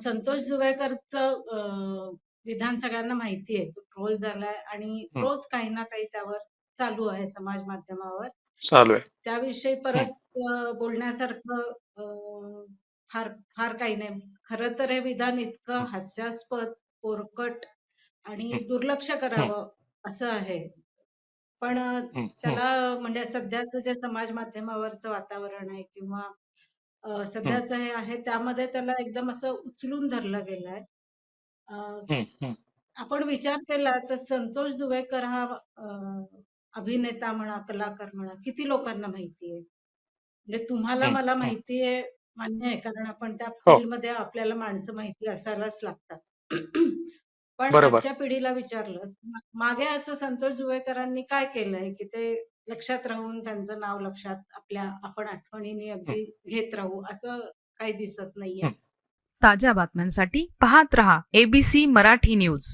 संतोष जुवेकरचं विधान सगळ्यांना माहिती आहे. तो ट्रोल झालाय आणि हं, रोज काही ना काही त्यावर चालू आहे समाज माध्यमावर. चालू आहे. त्याविषयी हं, परत बोलण्यासारखं फार फार काही नाही. खरं तर हे विधान इतकं हं, हास्यास्पद, पोरकट आणि हं, दुर्लक्ष हं, करावं असं आहे. पण हं, हं, त्याला म्हणजे सध्याचं जे समाज माध्यमावरचं वातावरण आहे किंवा हं, सध्याचं हे आहे त्यामध्ये त्याला एकदम असं उचलून धरलं गेलंय. अ, हं, हं, आपण विचार केला तर संतोष जुवेकर हा अभिनेता म्हणा, कलाकार म्हणा, किती लोकांना माहिती आहे. म्हणजे तुम्हाला हं, मला हं. माहिती आहे मान्य आहे, कारण आपण त्या हो, फील्डमध्ये आपल्याला माणसं माहिती असायलाच लागतात. पण बरोबर. आजच्या पिढीला विचारलं, मागे असं संतोष जुवेकरांनी काय केलंय, की ते लक्षात राहून त्यांचं नाव लक्षात आपण आठवणीने हं, अगदी घेत राहू असं काही दिसत नाहीये. हं. ताज्या बातम्यांसाठी पाहत रहा ABC मराठी न्यूज.